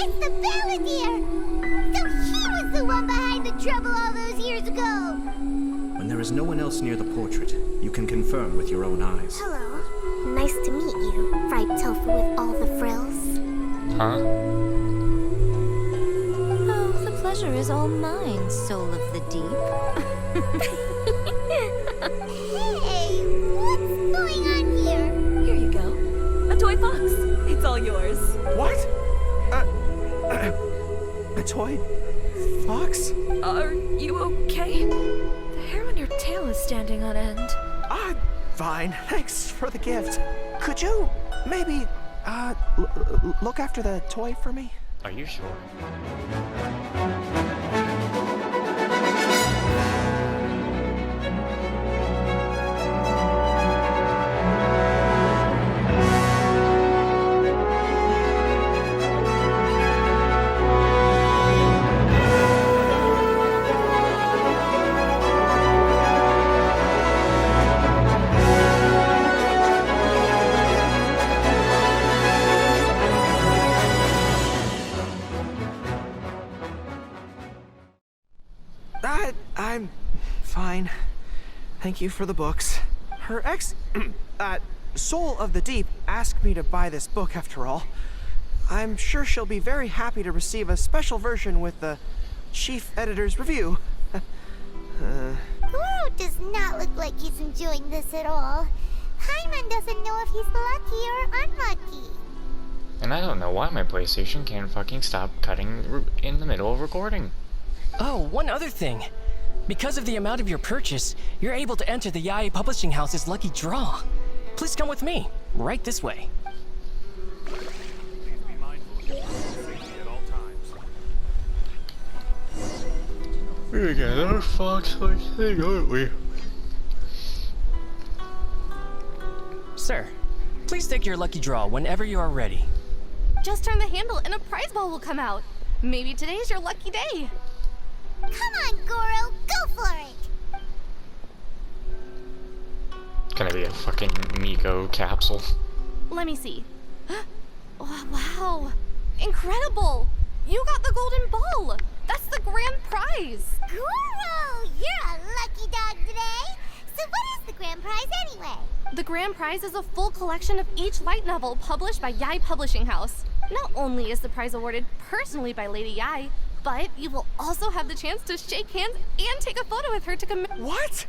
It's the Balladeer! So he was the one behind the trouble all those years ago! When there is no one else near the portrait, you can confirm with your own eyes. Hello. Nice to meet you, fried tofu with all the frills. Huh? Oh, the pleasure is all mine, soul of the deep. Hey, what's going on here? Here you go. A toy fox. It's all yours. What? A toy fox? Are you okay? The hair on your tail is standing on end. I'm fine. Thanks for the gift. Could you maybe, look after the toy for me? Are you sure? I'm fine. Thank you for the books. Her Soul of the Deep asked me to buy this book after all. I'm sure she'll be very happy to receive a special version with the chief editor's review. Goro does not look like he's enjoying this at all. Hyman doesn't know if he's lucky or unlucky. And I don't know why my PlayStation can't fucking stop cutting in the middle of recording. Oh, one other thing. Because of the amount of your purchase, you're able to enter the Yae Publishing House's lucky draw. Please come with me, right this way. We're gonna fox like thing, aren't we? Sir, please take your lucky draw whenever you are ready. Just turn the handle and a prize ball will come out. Maybe today's your lucky day. Come on, Goro, go for it! It's gonna be a fucking Miko capsule. Let me see. Oh, wow. Incredible! You got the golden ball! That's the grand prize! Goro, you're a lucky dog today! So what is the grand prize anyway? The grand prize is a full collection of each light novel published by Yae Publishing House. Not only is the prize awarded personally by Lady Yae, but you will also have the chance to shake hands and take a photo with her to commit. What?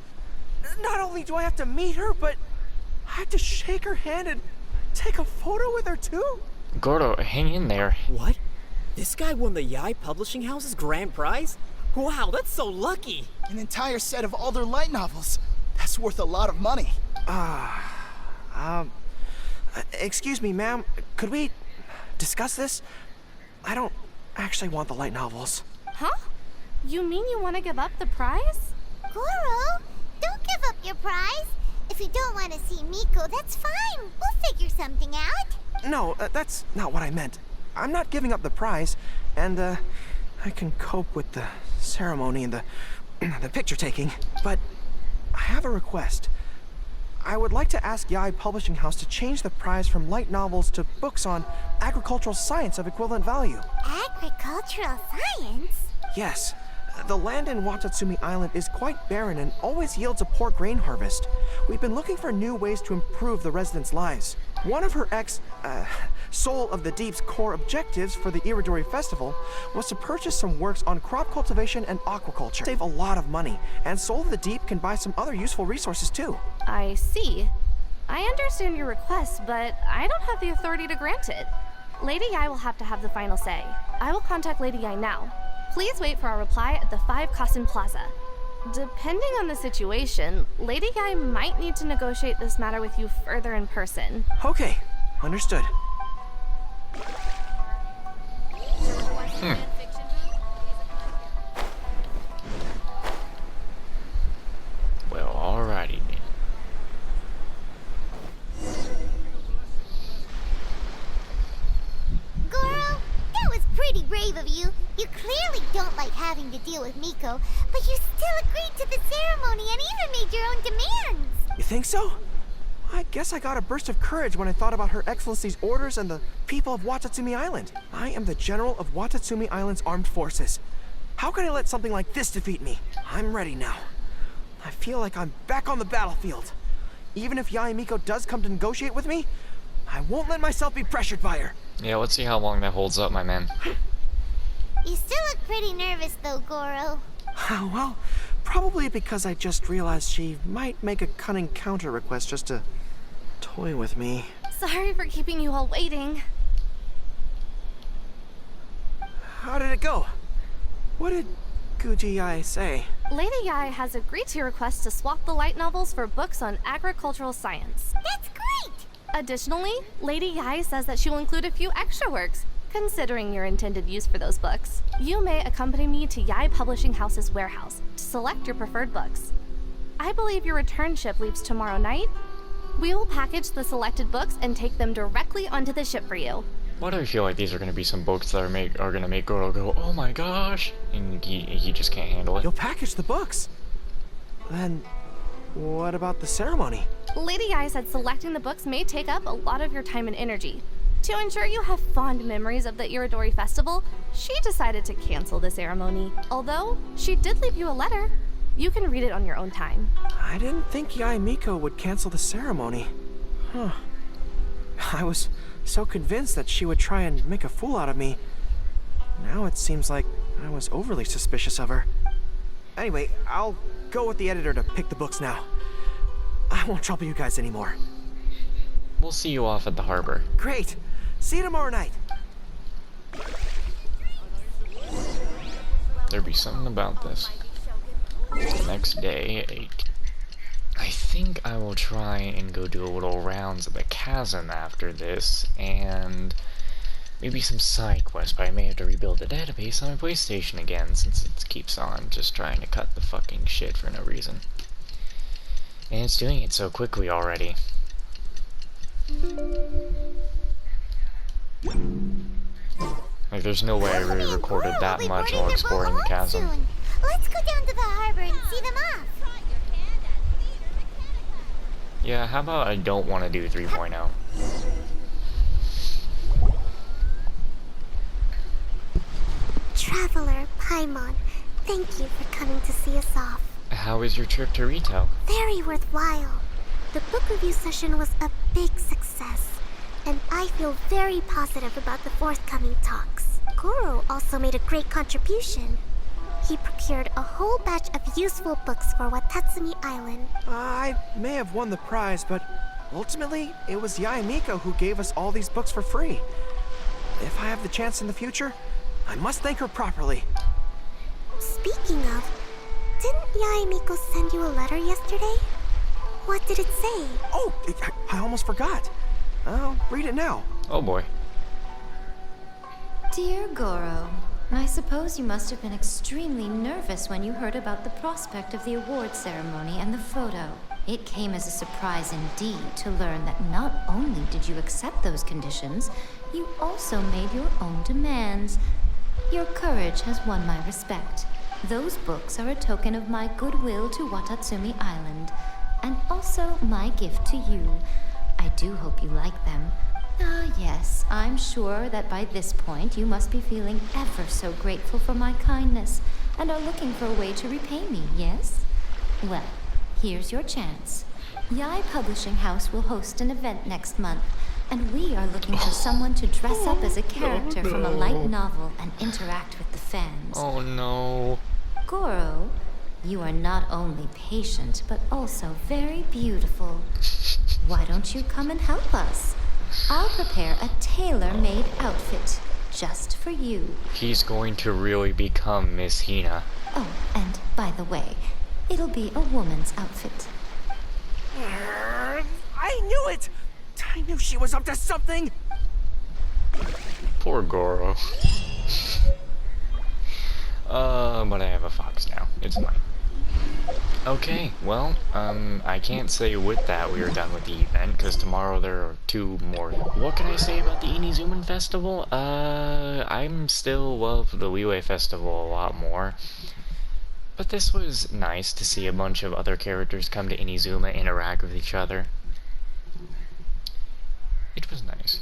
Not only do I have to meet her, but I have to shake her hand and take a photo with her too? Gordo, hang in there. What? This guy won the Yae Publishing House's grand prize? Wow, that's so lucky! An entire set of all their light novels. That's worth a lot of money. Excuse me, ma'am. Could we discuss this? I don't actually want the light novels. Huh? You mean you want to give up the prize? Goro, don't give up your prize. If you don't want to see Miko, that's fine. We'll figure something out. No, that's not what I meant. I'm not giving up the prize, and I can cope with the ceremony and the picture taking, but I have a request. I would like to ask Yae Publishing House to change the prize from light novels to books on agricultural science of equivalent value. Agricultural science? Yes. The land in Watatsumi Island is quite barren and always yields a poor grain harvest. We've been looking for new ways to improve the residents' lives. One of her Soul of the Deep's core objectives for the Iridori Festival was to purchase some works on crop cultivation and aquaculture. Save a lot of money, and Soul of the Deep can buy some other useful resources too. I see. I understand your request, but I don't have the authority to grant it. Lady Yae will have to have the final say. I will contact Lady Yae now. Please wait for our reply at the 5 Kasen Plaza. Depending on the situation, Lady Yae might need to negotiate this matter with you further in person. Okay, understood. Well, alrighty then. Goro, that was pretty brave of you. You clearly don't like having to deal with Miko, but you still agreed to the ceremony and even made your own demands. You think so? I guess I got a burst of courage when I thought about Her Excellency's orders and the people of Watatsumi Island. I am the General of Watatsumi Island's armed forces. How can I let something like this defeat me? I'm ready now. I feel like I'm back on the battlefield. Even if Yae Miko does come to negotiate with me, I won't let myself be pressured by her. Yeah, let's see how long that holds up, my man. You still look pretty nervous though, Goro. Well, probably because I just realized she might make a cunning counter request just to toy with me. Sorry for keeping you all waiting. How did it go? What did Guji Yae say? Lady Yae has agreed to your request to swap the light novels for books on agricultural science. That's great! Additionally, Lady Yae says that she will include a few extra works, considering your intended use for those books. You may accompany me to Yae Publishing House's warehouse to select your preferred books. I believe your return ship leaves tomorrow night. We will package the selected books and take them directly onto the ship for you. Why do I feel like these are going to be some books that are going to make Goro go, oh my gosh, and he just can't handle it? You'll package the books. Then, what about the ceremony? Lady Yae said selecting the books may take up a lot of your time and energy. To ensure you have fond memories of the Iridori Festival, she decided to cancel the ceremony. Although, she did leave you a letter. You can read it on your own time. I didn't think Yae Miko would cancel the ceremony. I was so convinced that she would try and make a fool out of me. Now it seems like I was overly suspicious of her. Anyway, I'll go with the editor to pick the books now. I won't trouble you guys anymore. We'll see you off at the harbor. Great. See you tomorrow night. There'd be something about this. The next day, I think I will try and go do a little rounds of the chasm after this, and maybe some side quests, but I may have to rebuild the database on my PlayStation again, since it keeps on just trying to cut the fucking shit for no reason. And it's doing it so quickly already. Like, there's no way I really recorded that much while exploring the chasm. Soon. Let's go down to the harbor and see them off. Yeah, how about I don't want to do 3.0? Traveler Paimon, thank you for coming to see us off. How is your trip to Rito? Very worthwhile. The book review session was a big success, and I feel very positive about the forthcoming talks. Goro also made a great contribution. He procured a whole batch of useful books for Watatsumi Island. I may have won the prize, but ultimately, it was Yae Miko who gave us all these books for free. If I have the chance in the future, I must thank her properly. Speaking of, didn't Yae Miko send you a letter yesterday? What did it say? Oh, I almost forgot. I'll read it now. Oh boy. Dear Goro, I suppose you must have been extremely nervous when you heard about the prospect of the award ceremony and the photo. It came as a surprise indeed to learn that not only did you accept those conditions, you also made your own demands. Your courage has won my respect. Those books are a token of my goodwill to Watatsumi Island, and also my gift to you. I do hope you like them. Ah, yes, I'm sure that by this point you must be feeling ever so grateful for my kindness, and are looking for a way to repay me, yes? Well, here's your chance. Yae Publishing House will host an event next month, and we are looking for someone to dress up as a character from a light novel and interact with the fans. Oh no. Goro, you are not only patient, but also very beautiful. Why don't you come and help us? I'll prepare a tailor-made outfit just for you. He's going to really become Miss Hina. Oh, and by the way, it'll be a woman's outfit. I knew it! I knew she was up to something! Poor Goro. But I have a fox now. It's mine. Okay, well, I can't say with that we are done with the event, because tomorrow there are 2 more. What can I say about the Inizuman Festival? I'm still love the Liyue Festival a lot more. But this was nice to see a bunch of other characters come to Inizuma, interact with each other. It was nice.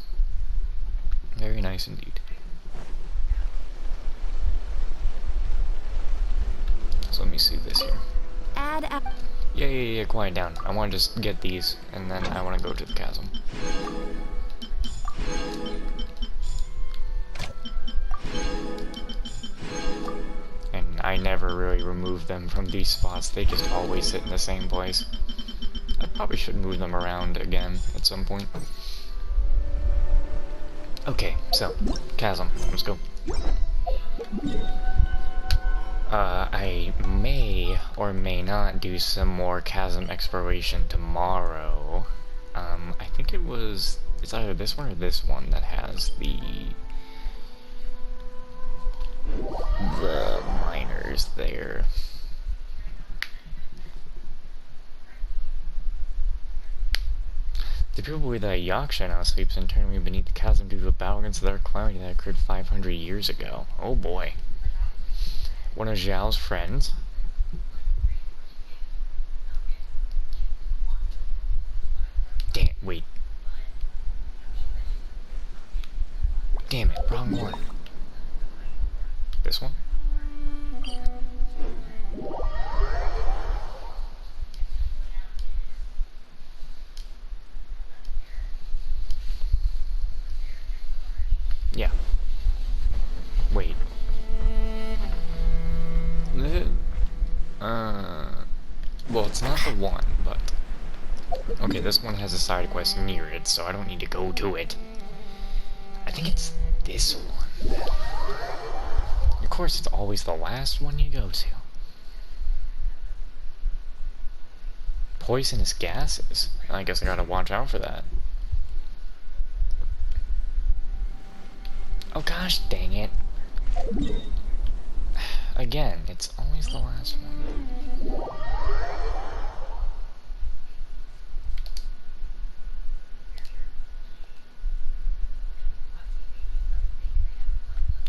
Very nice indeed. So let me see this here. Yeah, quiet down. I want to just get these, and then I want to go to the chasm. And I never really remove them from these spots. They just always sit in the same place. I probably should move them around again at some point. Okay, so, chasm. Let's go. I may or may not do some more chasm exploration tomorrow. I think it's either this one or this one that has the miners there. The people with a Yaksha now sleeps internally beneath the chasm due to a battle against their calamity that occurred 500 years ago. Oh boy. One of Zhao's friends. Damn, wait. Damn it, wrong one. This one? Yeah. Wait. Well, it's not the one, but... Okay, this one has a side quest near it, so I don't need to go to it. I think it's this one. Of course, it's always the last one you go to. Poisonous gases. I guess I gotta watch out for that. Oh gosh, dang it. Again, it's always the last one.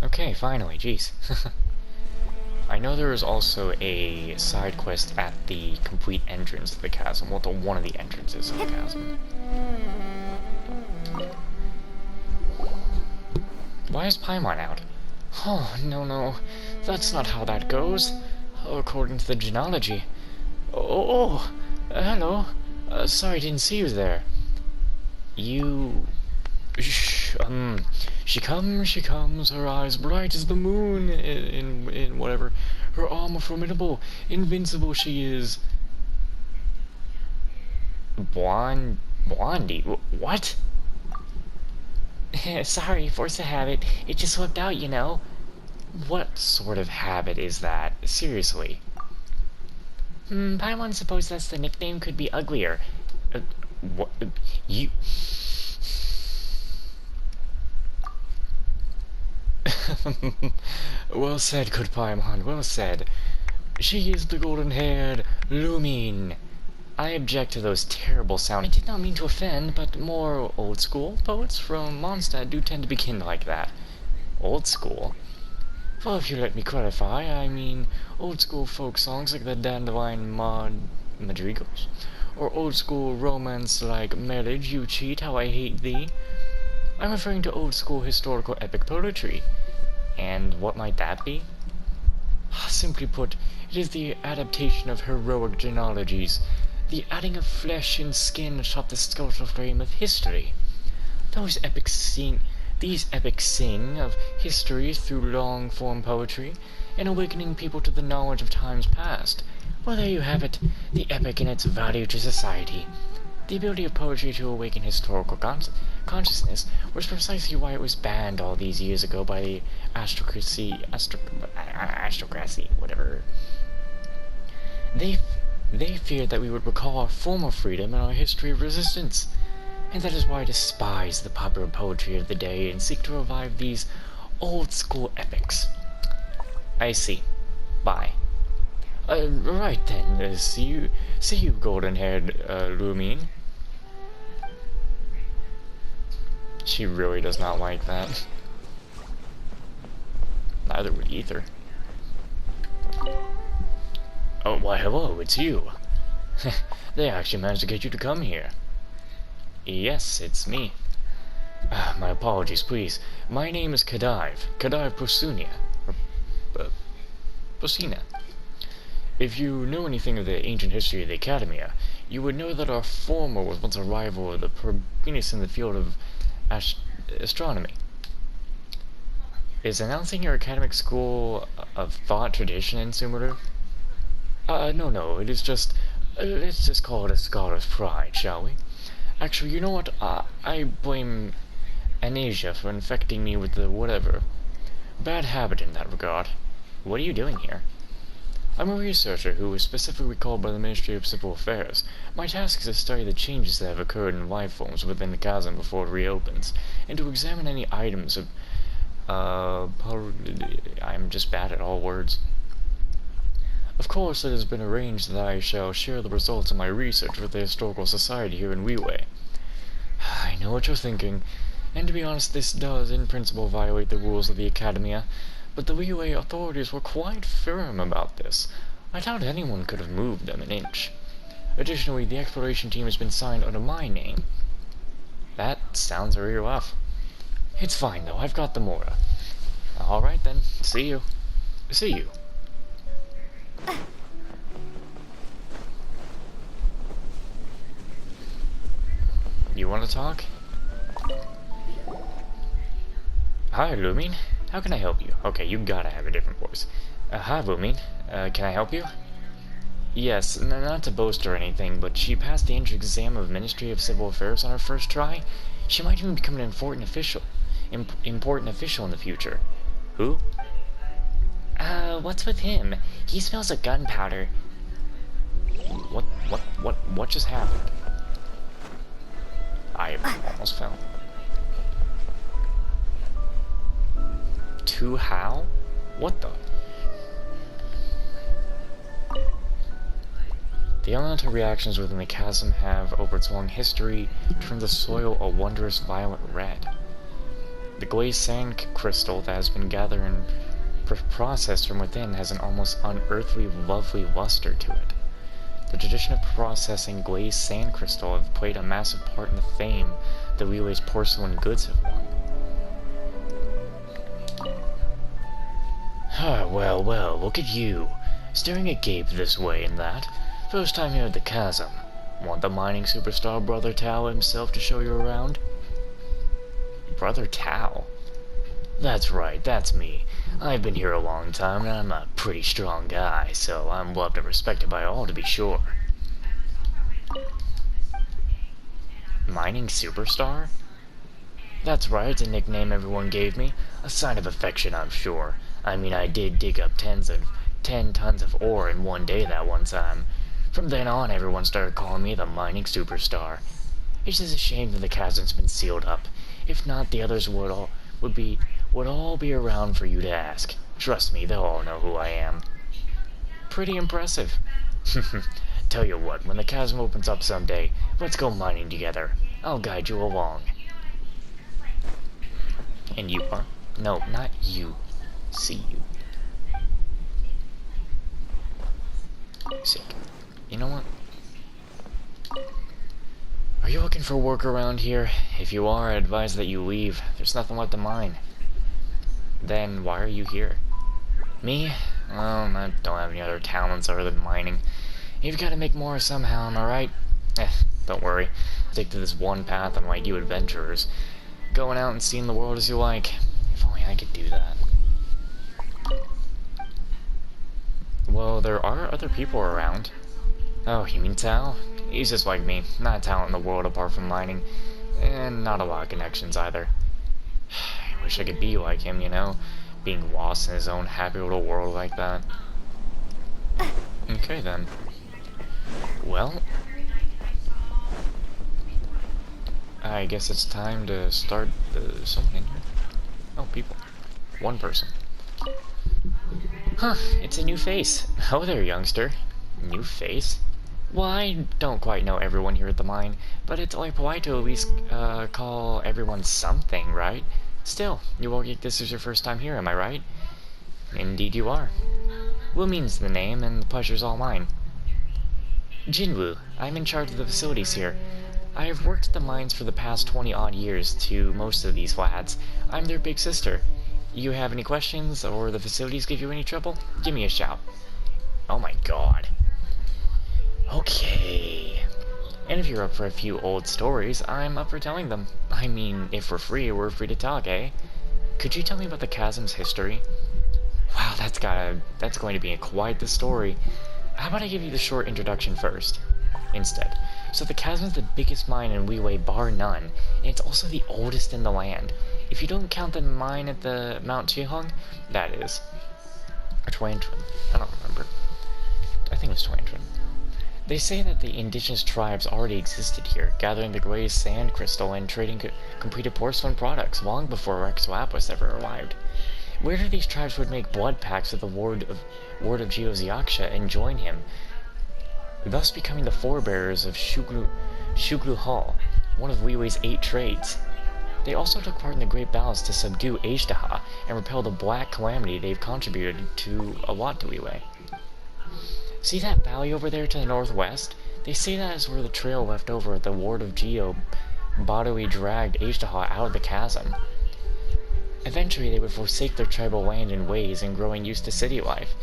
Okay, finally, jeez. I know there is also a side quest at the complete entrance to the chasm. Well, to one of the entrances of the chasm. Why is Paimon out? Oh, no. That's not how that goes. According to the genealogy. Hello. Sorry, didn't see you there. You... She comes, her eyes bright as the moon, in whatever. Her armor formidable, invincible she is. Blondie? What? Sorry, force of habit. It just slipped out, you know. What sort of habit is that? Seriously. Paimon suppose that's the nickname could be uglier. What? You... Well said, good Paimon, well said. She is the golden-haired Lumine. I object to those terrible sounds. I did not mean to offend, but more old-school poets from Mondstadt do tend to begin like that. Old school? Well, if you let me clarify, I mean old-school folk songs like the Dandelion Madrigals, or old-school romance like Marriage, You Cheat, How I Hate Thee. I'm referring to old-school historical epic poetry. And what might that be? Simply put, it is the adaptation of heroic genealogies, the adding of flesh and skin atop the skeletal frame of history. These epics sing of history through long-form poetry, and awakening people to the knowledge of times past. Well, there you have it, the epic and its value to society. The ability of poetry to awaken historical consciousness was precisely why it was banned all these years ago by the aristocracy, whatever. They feared that we would recall our former freedom and our history of resistance, and that is why I despise the popular poetry of the day and seek to revive these old-school epics. I see. Bye. Right then, see you, golden-haired, Lumine. She really does not like that. Neither would Ether. Oh, why hello, it's you. They actually managed to get you to come here. Yes, it's me. My apologies, please. My name is Kadive Pusunia. Or, Pusina. If you know anything of the ancient history of the Academia, you would know that our former was once a rival of the Prometheus in the field of astronomy. Is announcing your academic school of thought tradition in Sumeru? No, it is just, let's just call it a scholar's pride, shall we? Actually, you know what, I blame Anasia for infecting me with the whatever. Bad habit in that regard. What are you doing here? I'm a researcher who was specifically called by the Ministry of Civil Affairs. My task is to study the changes that have occurred in life forms within the chasm before it reopens, and to examine any items of I'm just bad at all words. Of course, it has been arranged that I shall share the results of my research with the Historical Society here in Wewei. I know what you're thinking, and to be honest, this does in principle violate the rules of the Academia, but the Wewei authorities were quite firm about this. I doubt anyone could have moved them an inch. Additionally, the exploration team has been signed under my name. That sounds very rough. It's fine, though. I've got the Mora. Alright, then. See you. See you. You want to talk? Hi, Lumine. How can I help you? Okay, you gotta have a different voice. Hi, Lumine. Can I help you? Yes, not to boast or anything, but she passed the entrance exam of Ministry of Civil Affairs on her first try. She might even become an important official in the future. Who? What's with him? He smells like gunpowder. What just happened? I almost fell. To how? What the? The elemental reactions within the chasm have, over its long history, turned the soil a wondrous violet red. The glazed sand crystal that has been gathered and processed from within has an almost unearthly, lovely luster to it. The tradition of processing glazed sand crystal have played a massive part in the fame that Wewei's porcelain goods have won. Well, look at you, staring agape this way and that. First time here at the chasm. Want the mining superstar Brother Tao himself to show you around? Brother Tao? That's right, that's me. I've been here a long time, and I'm a pretty strong guy, so I'm loved and respected by all, to be sure. Mining superstar? That's right, it's a nickname everyone gave me. A sign of affection, I'm sure. I mean, I did dig up 10 tons of ore in one day that one time. From then on, everyone started calling me the mining superstar. It's just a shame that the chasm's been sealed up. If not, the others would all be around for you to ask. Trust me, they'll all know who I am. Pretty impressive. Tell you what, when the chasm opens up someday, let's go mining together. I'll guide you along. And you are? No, not you. See you. Sick. You know what? Are you looking for work around here? If you are, I advise that you leave. There's nothing left to mine. Then why are you here? Me? Well, I don't have any other talents other than mining. You've got to make more somehow, am I right? Don't worry. Stick to this one path unlike you adventurers. Going out and seeing the world as you like. If only I could do that. Well, there are other people around. Oh, you mean Tao? He's just like me. Not a talent in the world apart from mining. And not a lot of connections either. I wish I could be like him, you know? Being lost in his own happy little world like that. Okay then. Well, I guess it's time to start someone in here. Oh, people. One person. Huh, it's a new face. Oh there, youngster. New face? Well, I don't quite know everyone here at the mine, but it's only polite to at least call everyone something, right? Still, this is your first time here, am I right? Indeed you are. Wu means the name, and the pleasure's all mine. Jinwu, I'm in charge of the facilities here. I've worked at the mines for the past 20-odd years to most of these lads. I'm their big sister. You have any questions, or the facilities give you any trouble? Give me a shout. Oh my god. Okay. And if you're up for a few old stories, I'm up for telling them. I mean, if we're free to talk, eh? Could you tell me about the chasm's history? Wow, that's going to be quite the story. How about I give you the short introduction first, instead. So the chasm is the biggest mine in Weiwei bar none, and it's also the oldest in the land. If you don't count the mine at the Mount Chihong, that is. Or Twantron. I don't remember. I think it was Twantron. They say that the indigenous tribes already existed here, gathering the gray sand crystal and trading completed porcelain products long before Rex Lapis ever arrived. Later, these tribes would make blood pacts with the Ward of Geoziaksha and join him, thus becoming the forebearers of Shuglu Hall, one of Weiwei's 8 trades. They also took part in the great battles to subdue Ashtaha and repel the Black Calamity. They've contributed to a lot to Weiwei. See that valley over there to the northwest? They say that is where the trail left over at the Ward of Geo bodily dragged Ashtaha out of the chasm. Eventually, they would forsake their tribal land and ways and growing used to city life,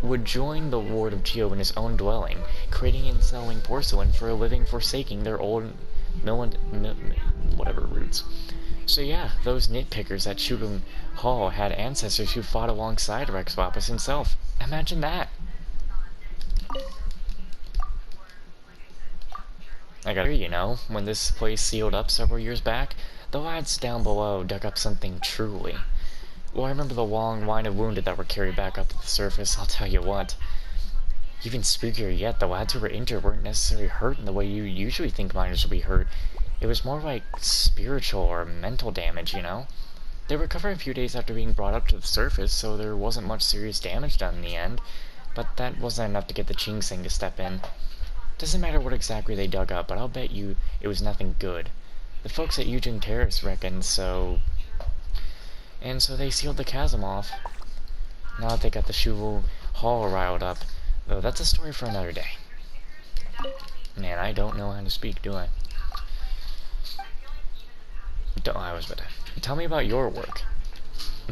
would join the Ward of Geo in his own dwelling, creating and selling porcelain for a living, forsaking their old whatever roots. So yeah, those nitpickers at Shugun Hall had ancestors who fought alongside Rex Lapis himself. Imagine that! I got here, you know, when this place sealed up several years back, the lads down below dug up something truly. Well, I remember the long line of wounded that were carried back up to the surface, I'll tell you what. Even spookier yet, the lads who were injured weren't necessarily hurt in the way you usually think miners would be hurt. It was more like spiritual or mental damage, you know? They recovered a few days after being brought up to the surface, so there wasn't much serious damage done in the end, but that wasn't enough to get the Chingsing to step in. Doesn't matter what exactly they dug up, but I'll bet you it was nothing good. The folks at Eugene Terrace reckoned so. And so they sealed the chasm off. Now that they got the Shuvu Hall riled up, though that's a story for another day. Man, I don't know how to speak, do I? I was better. Tell me about your work.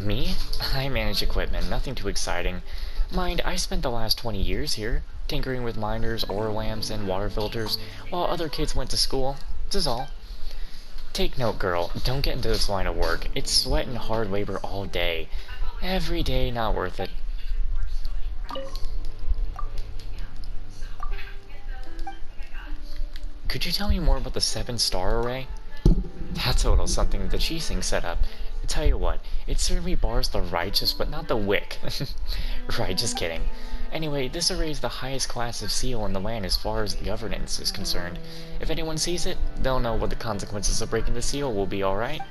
Me? I manage equipment, nothing too exciting. Mind, I spent the last 20 years here, tinkering with miners, ore lamps, and water filters, while other kids went to school. This is all. Take note, girl, don't get into this line of work. It's sweat and hard labor all day. Every day not worth it. Could you tell me more about the 7-star array? That's a little something that the Cheesing set up. Tell you what, it certainly bars the righteous, but not the wick. Right, just kidding. Anyway, this array is the highest class of seal in the land as far as the governance is concerned. If anyone sees it, they'll know what the consequences of breaking the seal will be, alright?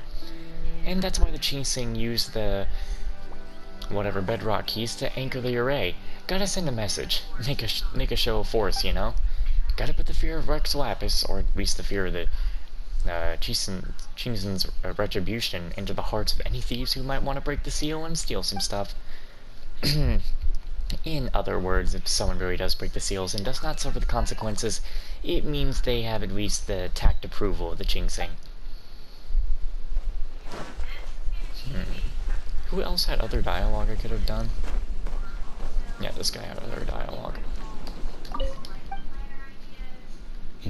And that's why the Cheesing used the whatever bedrock keys to anchor the array. Gotta send a message. Make a show of force, you know? Gotta put the fear of Rex Lapis, or at least the fear of the Chingson's retribution into the hearts of any thieves who might want to break the seal and steal some stuff. In other words, if someone really does break the seals and does not suffer the consequences, it means they have at least the tact approval of the Chingsing. Who else had other dialogue I could have done? Yeah, this guy had other dialogue.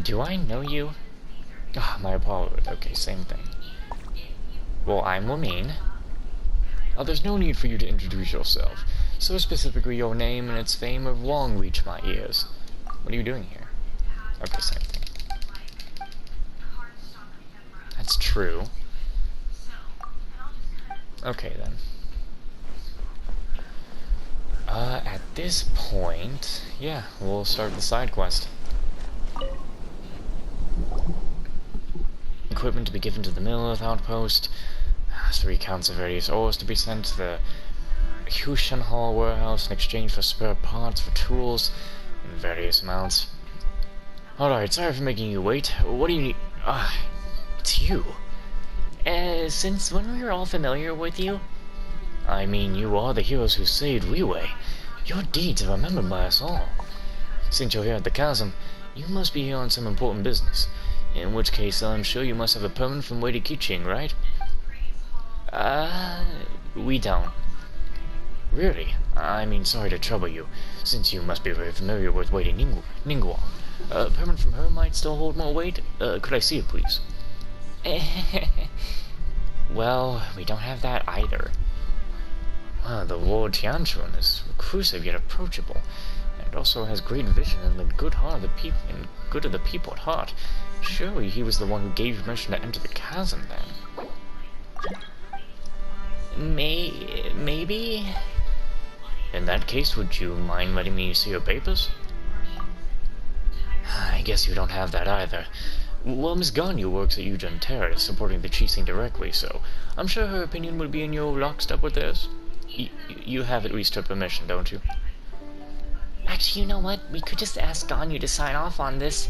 Do I know you? Ah, my apologies. Okay, same thing. Well, I'm Lamine. There's no need for you to introduce yourself. So specifically your name and its fame have long reached my ears. What are you doing here? Okay, same thing. That's true. Okay, then. At this point, yeah, we'll start the side quest. Equipment to be given to the Millith outpost. 3 counts of various ores to be sent to the Hushan Hall warehouse in exchange for spare parts for tools in various amounts. Alright, sorry for making you wait. What do you need? It's you. Since when we were all familiar with you? I mean, you are the heroes who saved Weiwei. Your deeds are remembered by us all. Since you're here at the chasm, you must be here on some important business. In which case, I'm sure you must have a permit from Lady Kiching, right? We don't. Really? I mean, sorry to trouble you, since you must be very familiar with Lady Ningguang. A permit from her might still hold more weight. Could I see it, please? Well, we don't have that either. The Lord Tianchuan is reclusive yet approachable, and also has great vision and the good heart of the people and good of the people at heart. Surely he was the one who gave permission to enter the chasm, then. Maybe? In that case, would you mind letting me see your papers? I guess you don't have that either. Well, Miss Ganyu works at Eugen Terrace, supporting the Chising directly, so I'm sure her opinion would be in your lockstep with theirs. You have at least her permission, don't you? Actually, you know what? We could just ask Ganyu to sign off on this.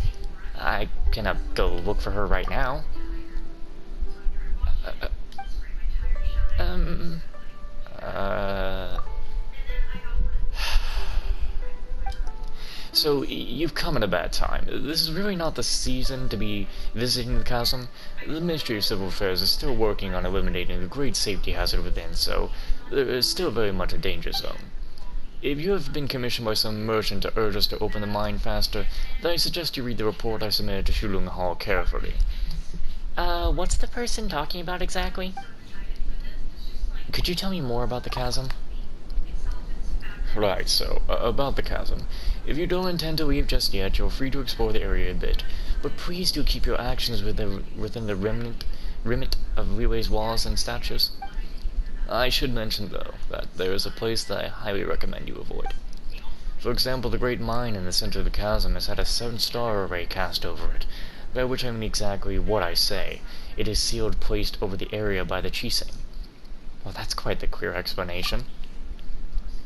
I cannot go look for her right now. So, you've come at a bad time. This is really not the season to be visiting the chasm. The Ministry of Civil Affairs is still working on eliminating the great safety hazard within, so there is still very much a danger zone. If you have been commissioned by some merchant to urge us to open the mine faster, then I suggest you read the report I submitted to Shulung Hall carefully. What's the person talking about exactly? Could you tell me more about the chasm? Right, so, about the chasm. If you don't intend to leave just yet, you're free to explore the area a bit, but please do keep your actions within the remit of Relay's walls and statues. I should mention, though, that there is a place that I highly recommend you avoid. For example, the great mine in the center of the chasm has had a 7-star array cast over it, by which I mean exactly what I say. It is sealed placed over the area by the Chising. Well, that's quite the clear explanation.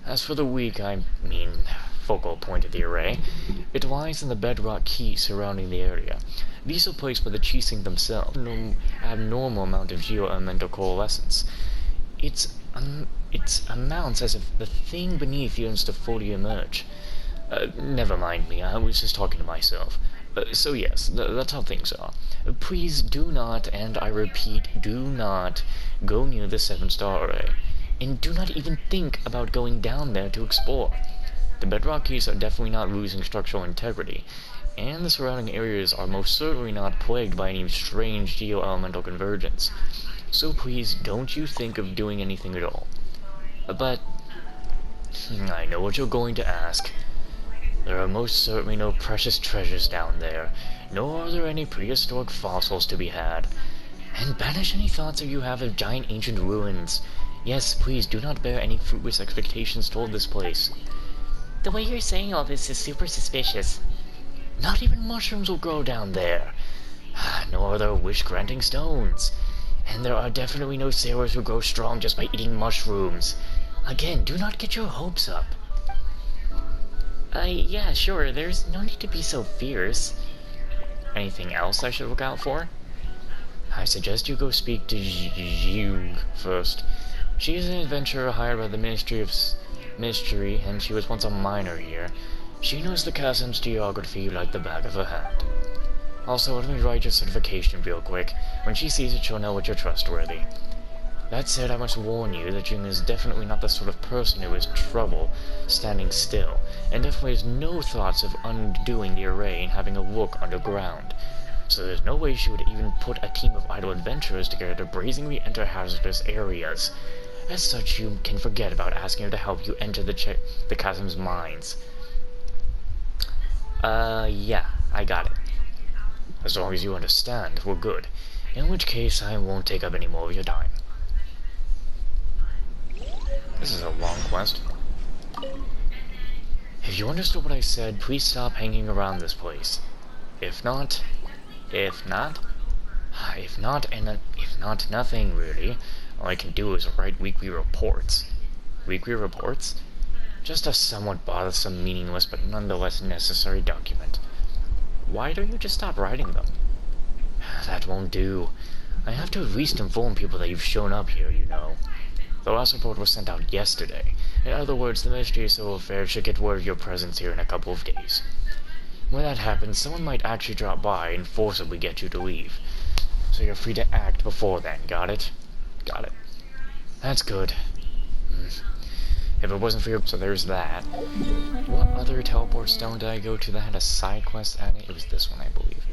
As for the weak, focal point of the array, it lies in the bedrock keys surrounding the area. These are placed by the Chising themselves, an abnormal amount of geo-elemental coalescence. It amounts as if the thing beneath yearns to fully emerge. Never mind me, I was just talking to myself. So yes, that's how things are. Please do not, and I repeat, do not, go near the 7-star array. And do not even think about going down there to explore. The bedrock keys are definitely not losing structural integrity, and the surrounding areas are most certainly not plagued by any strange geo-elemental convergence. So please, don't you think of doing anything at all. But I know what you're going to ask. There are most certainly no precious treasures down there, nor are there any prehistoric fossils to be had. And banish any thoughts you have of giant ancient ruins. Yes, please do not bear any fruitless expectations toward this place. The way you're saying all this is super suspicious. Not even mushrooms will grow down there. Nor are there wish-granting stones. And there are definitely no sailors who grow strong just by eating mushrooms. Again, do not get your hopes up. Yeah, sure, there's no need to be so fierce. Anything else I should look out for? I suggest you go speak to Zhug first. She is an adventurer hired by the Ministry, and she was once a miner here. She knows the chasm's geography like the back of her hand. Also, let me write your certification real quick. When she sees it, she'll know that you're trustworthy. That said, I must warn you that Jing is definitely not the sort of person who has trouble standing still, and definitely has no thoughts of undoing the array and having a look underground. So there's no way she would even put a team of idle adventurers together to brazenly enter hazardous areas. As such, you can forget about asking her to help you enter the chasm's mines. Yeah, I got it. As long as you understand, we're good. In which case, I won't take up any more of your time. This is a long quest. If you understood what I said, please stop hanging around this place. If not, nothing really. All I can do is write weekly reports. Weekly reports? Just a somewhat bothersome, meaningless, but nonetheless necessary document. Why don't you just stop writing them? That won't do. I have to at least inform people that you've shown up here, you know. The last report was sent out yesterday. In other words, the Ministry of Civil Affairs should get word of your presence here in a couple of days. when that happens, someone might actually drop by and forcibly get you to leave. So you're free to act before then, got it? Got it. That's good. If it wasn't for your... So there's that. What other teleport stone did I go to that had a side quest at it? It was this one, I believe.